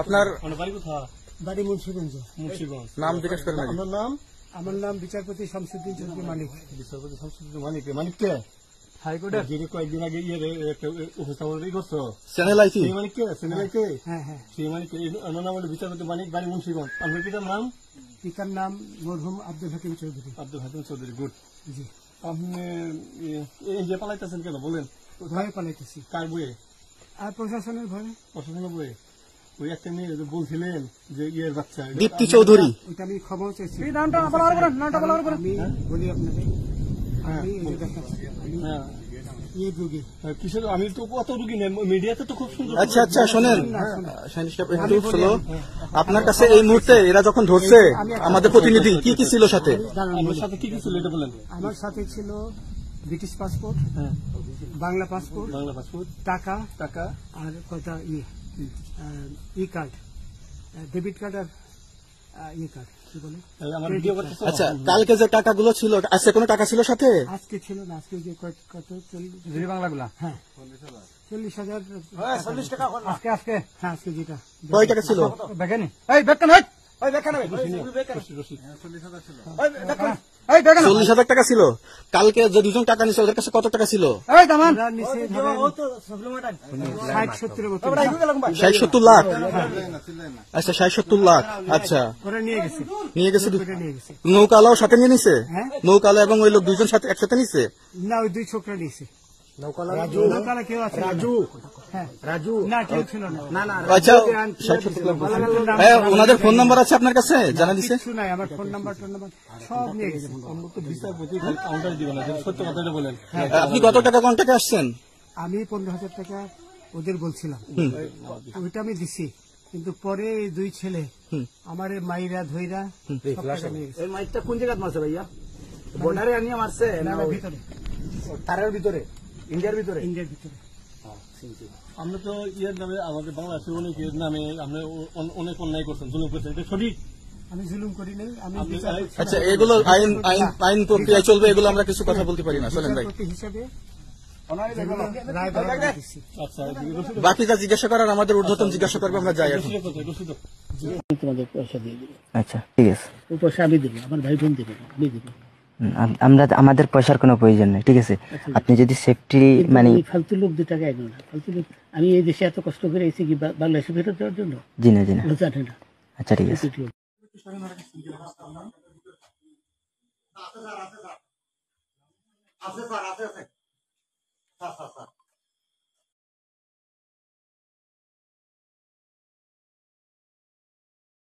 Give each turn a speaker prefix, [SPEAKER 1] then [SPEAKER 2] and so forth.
[SPEAKER 1] আপনার
[SPEAKER 2] বাড়ি মুন্সিগঞ্জ।
[SPEAKER 1] নাম জিজ্ঞেস করেন।
[SPEAKER 2] আমার নাম বিচারপতি শামসুদ্দিন চৌধুরী মানিক।
[SPEAKER 3] বিচারপতি শামসুদ্দিন মানিক। মানিক কে? হাইকোর্টের যিনি কয়েকদিন আগে উপস্থাপন করছো
[SPEAKER 1] চ্যানেল আইসি।
[SPEAKER 3] সেই মানিক কে? চ্যানেল কে?
[SPEAKER 2] হ্যাঁ হ্যাঁ,
[SPEAKER 3] সেই মানিক নাম হলো বিচারপতি মানিক, বাড়ি মুন্সিগঞ্জ। আপনার পিতার নাম?
[SPEAKER 2] পিতার নাম মরহুম আব্দুল হাকিম চৌধুরী।
[SPEAKER 3] আব্দুল হাকিম চৌধুরী। গুড।
[SPEAKER 2] জি।
[SPEAKER 3] আপনি এই যে পালাইতেছেন কেন বলেন?
[SPEAKER 2] ভয়ে পালাইতেছি।
[SPEAKER 3] কার বইয়ে?
[SPEAKER 2] আর প্রশাসনের ভয়ে।
[SPEAKER 3] প্রশাসনের বইয়ে? ওই একটা মেয়ে বলছিলেন যে ইয়ের বাচ্চা
[SPEAKER 1] দীপ্তি চৌধুরী।
[SPEAKER 2] ওইটা আমি ক্ষমাও চাইছি।
[SPEAKER 3] আমি
[SPEAKER 2] বলি আপনাকে, আমি এই যে দেখাচ্ছি,
[SPEAKER 3] কিসের? আমি তো কত রুগী নেই, মিডিয়াতে তো খুব সুন্দর।
[SPEAKER 1] আচ্ছা আচ্ছা, শোনেন একটু স্লো। আপনার কাছে এই মুহূর্তে এরা যখন ধরছে আমাদের প্রতিনিধি, কি কি ছিল সাথে?
[SPEAKER 3] আমার সাথে কি কি ছিল এটা বলেন।
[SPEAKER 2] আমার সাথে ছিল ব্রিটিশ পাসপোর্ট, বাংলা পাসপোর্ট, টাকা
[SPEAKER 3] টাকা
[SPEAKER 2] আর কয়টা ই কার্ড, ডেবিট কার্ড আর ই কার্ড, কি বলে।
[SPEAKER 1] আচ্ছা, কালকে যে টাকাগুলো ছিল, আজকে কোনো টাকা ছিল সাথে?
[SPEAKER 2] আজকে ছিল না, আজকে যে কত
[SPEAKER 3] বাংলাগুলা।
[SPEAKER 2] হ্যাঁ 40,000। আজকে হ্যাঁ, আজকে যেটা।
[SPEAKER 1] কয় টাকা ছিল?
[SPEAKER 2] দেখেনি
[SPEAKER 1] 40,000 টাকা ছিল। কালকে যে দুজন টাকা নিছে ওদের কাছে কত টাকা ছিল? 60-70 লাখ। আচ্ছা 60-70 লাখ। আচ্ছা, নিয়ে গেছে। নৌকালাও সাথে নিয়ে নিছে? নৌকালা এবং ওই লোক দুইজন সাথে একসাথে নিছে?
[SPEAKER 2] না, ওই দুই ছোকরা নিছে।
[SPEAKER 1] আচ্ছা, ওনাদের ফোন নাম্বার আছে আপনার কাছে? জানা দিছে?
[SPEAKER 2] আমার ফোন নাম্বার সব নিয়ে গেছে।
[SPEAKER 3] সত্য কথাটা বলেন।
[SPEAKER 1] আপনি কত টাকা কন্ট্যাক্টে আসছেন?
[SPEAKER 2] আমি 15,000 টাকা ওদের বলছিলাম, ওইটা আমি দিছি। কিন্তু পরে এই দুই ছেলে আমার মাইরা ধইরা
[SPEAKER 4] মাইকটা কোন জায়গায় মারছে ভাইয়া? বর্ডারে আনিয়ে মারছে না
[SPEAKER 2] ভিতরে?
[SPEAKER 4] তারের ভিতরে, ইন্ডিয়ার ভিতরে?
[SPEAKER 2] ইন্ডিয়ার ভিতরে।
[SPEAKER 3] আমরা তো ইয়ের নামে, আমাদের বাংলাদেশের অনেকের নামে আপনি অনেক অন্যায় করছেন, জুলুম করছেন, এটা সঠিক?
[SPEAKER 2] আমি জুলুম করি নাই। আমি
[SPEAKER 1] আচ্ছা, এগুলো আইন প্রক্রিয়া চলবে, এগুলো আমরা কিছু কথা বলতে পারি না। চলেন ভাই,
[SPEAKER 2] হিসাবে
[SPEAKER 1] বাকি যা জিজ্ঞাসা করার আমাদের ঊর্ধ্বতন জিজ্ঞাসা করবো, আমরা যাই।
[SPEAKER 2] তোমাদের পয়সা দিয়ে দিবে।
[SPEAKER 5] আচ্ছা, ঠিক আছে।
[SPEAKER 2] ও পয়সা আমি দেবো, আমার ভাই বোন দেবে, আমি দেবো।
[SPEAKER 5] আমাদের পয়সার কোনো প্রয়োজন নেই, ঠিক আছে? আপনি যদি সেফটি মানে
[SPEAKER 2] ফালতু লোক 2 টাকা এগো না, ফালতু লোক। আমি এই দেশে এত কষ্ট করে এসেছি কি বাংলাদেশে ফেরত দেওয়ার জন্য?
[SPEAKER 5] জি না, জি না।
[SPEAKER 2] জানে না।
[SPEAKER 5] আচ্ছা, ঠিক আছে।